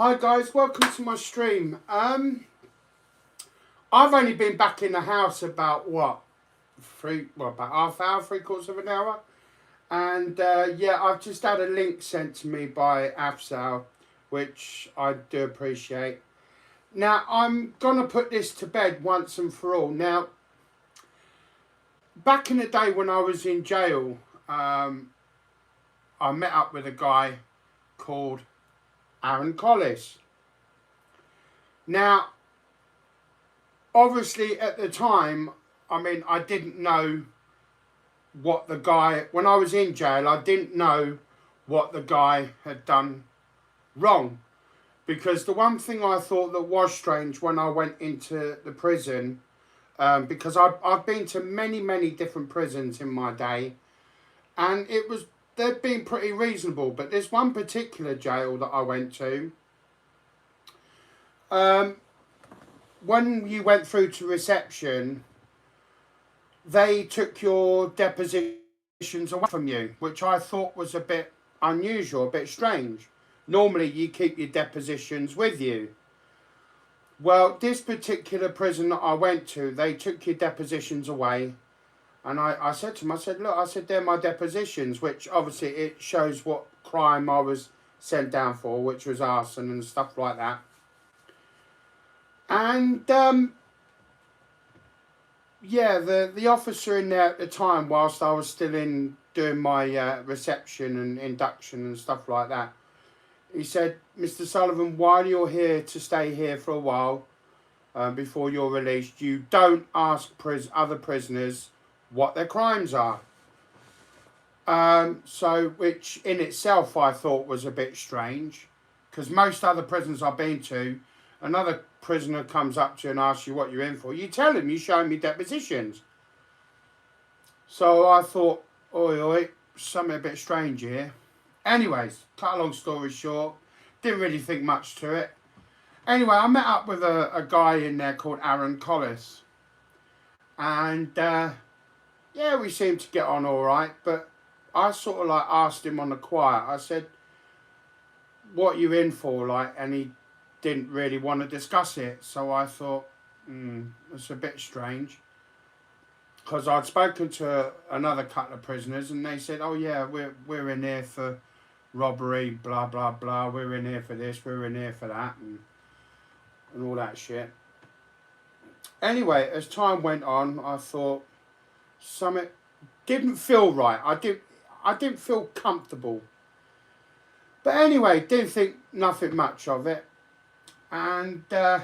Hi guys, welcome to my stream. I've only been back in the house about about half hour, 3/4 of an hour. And yeah, I've just had a link sent to me by Afsal, which I do appreciate. Now, I'm gonna put this to bed once and for all. Now, back in the day when I was in jail, I met up with a guy called Aaron Collis. Now, obviously at the time, I didn't know what the guy, when I was in jail, I didn't know what the guy had done wrong. Because the one thing I thought that was strange when I went into the prison, because I've been to many different prisons in my day, and they've been pretty reasonable. But there's one particular jail that I went to, when you went through to reception, they took your depositions away from you, which I thought was a bit unusual, a bit strange. Normally you keep your depositions with you. Well, this particular prison that I went to, they took your depositions away. And I said to them, I said, look, I said, they're my depositions, which obviously it shows what crime I was sent down for, which was arson and stuff like that. And yeah, the officer in there at the time, whilst I was still in doing my reception and induction and stuff like that, he said, Mr. Sullivan, while you're here to stay here for a while before you're released, you don't ask other prisoners what their crimes are. So, which in itself I thought was a bit strange, because most other prisons I've been to, another prisoner comes up to you and asks you what you're in for. You tell him, you show me depositions. So I thought, oi, something a bit strange here. Anyways, cut a long story short, didn't really think much to it. Anyway, I met up with a guy in there called Aaron Collis. And yeah, we seemed to get on all right, but I sort of like asked him on the quiet. I said, what are you in for? And he didn't really want to discuss it. So I thought, it's a bit strange. Because I'd spoken to another couple of prisoners and they said, oh yeah, we're in here for robbery, blah, blah, blah. We're in here for this, we're in here for that, and all that shit. Anyway, as time went on, I thought something didn't feel right. I didn't feel comfortable. But anyway, didn't think nothing much of it. And I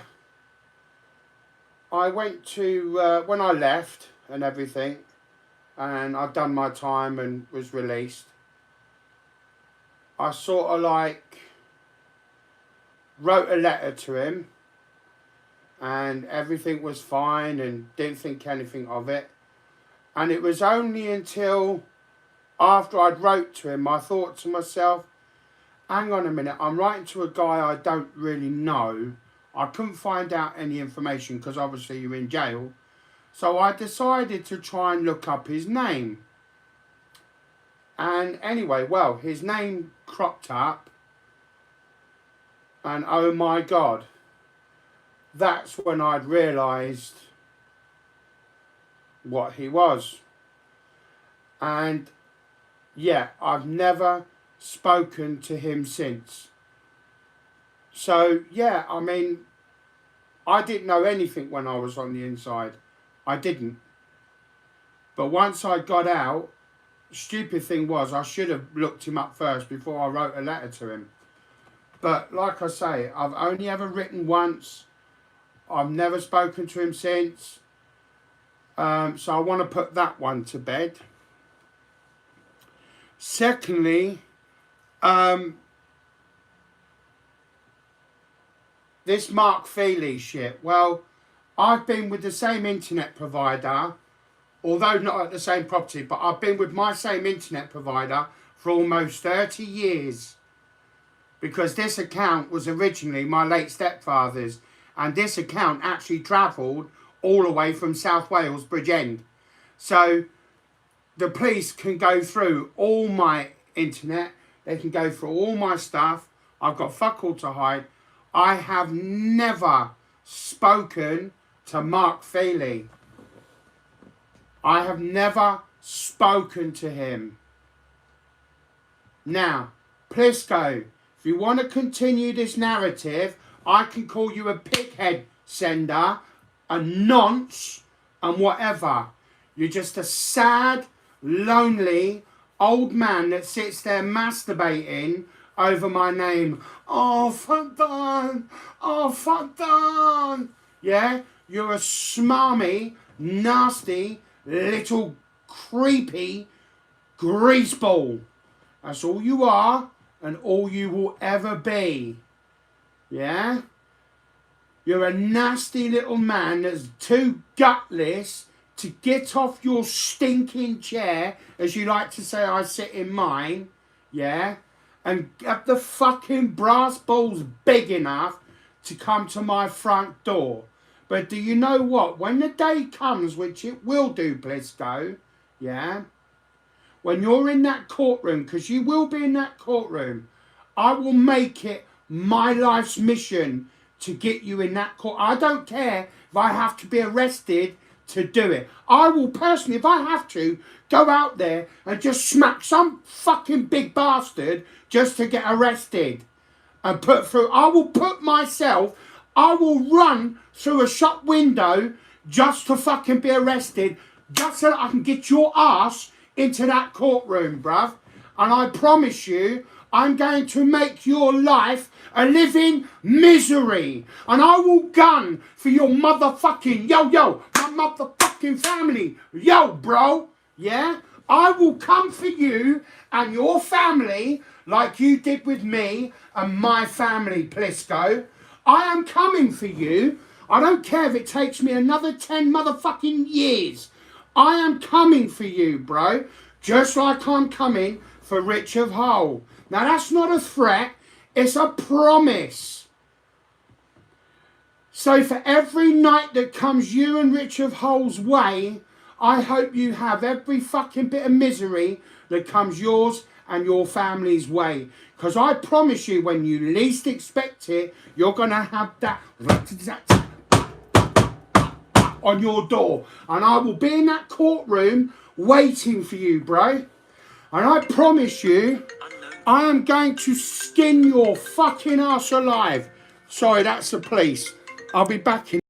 went to, when I left and everything, and I'd done my time and was released, I sort of like wrote a letter to him, and everything was fine and didn't think anything of it. And it was only until after I'd wrote to him, I thought to myself, hang on a minute, I'm writing to a guy I don't really know. I couldn't find out any information because obviously you're in jail. So I decided to try and look up his name. And anyway, well, his name cropped up. And oh my God, that's when I'd realised what he was. And yeah, I've never spoken to him since. So yeah, I didn't know anything when I was on the inside. I didn't. But once I got out, stupid thing was I should have looked him up first before I wrote a letter to him. But like I say, I've only ever written once. I've never spoken to him since. So I want to put that one to bed. Secondly, this Mark Feely shit. Well, I've been with the same internet provider, although not at the same property, but I've been with my same internet provider for almost 30 years. Because this account was originally my late stepfather's, and this account actually travelled all the way from South Wales, Bridgend. So the police can go through all my internet, they can go through all my stuff. I've got fuck all to hide. I have never spoken to Mark Feely. I have never spoken to him. Now, Plisco, if you want to continue this narrative, I can call you a pighead sender, a nonce, and whatever. You're just a sad, lonely old man that sits there masturbating over my name. Oh, fuck done. Oh, fuck done. Yeah? You're a smarmy, nasty, little creepy greaseball. That's all you are and all you will ever be. Yeah? You're a nasty little man that's too gutless to get off your stinking chair, as you like to say I sit in mine, yeah? And get the fucking brass balls big enough to come to my front door. But do you know what? When the day comes, which it will do, Plisco, yeah? When you're in that courtroom, because you will be in that courtroom, I will make it my life's mission to get you in that court. I don't care if I have to be arrested to do it. I will personally, if I have to, go out there and just smack some fucking big bastard just to get arrested and put through. I will put myself, I will run through a shop window just to fucking be arrested, just so that I can get your ass into that courtroom, bruv. And I promise you, I'm going to make your life a living misery. And I will gun for your motherfucking, my motherfucking family. Yo, bro, yeah? I will come for you and your family like you did with me and my family, Plisco. I am coming for you. I don't care if it takes me another 10 motherfucking years. I am coming for you, bro. Just like I'm coming for Rich of Hull. Now, that's not a threat. It's a promise. So for every night that comes you and Rich of Hull's way, I hope you have every fucking bit of misery that comes yours and your family's way. Because I promise you, when you least expect it, you're going to have that on your door. And I will be in that courtroom waiting for you, bro. And I promise you, I am going to skin your fucking ass alive. Sorry, that's the police. I'll be back in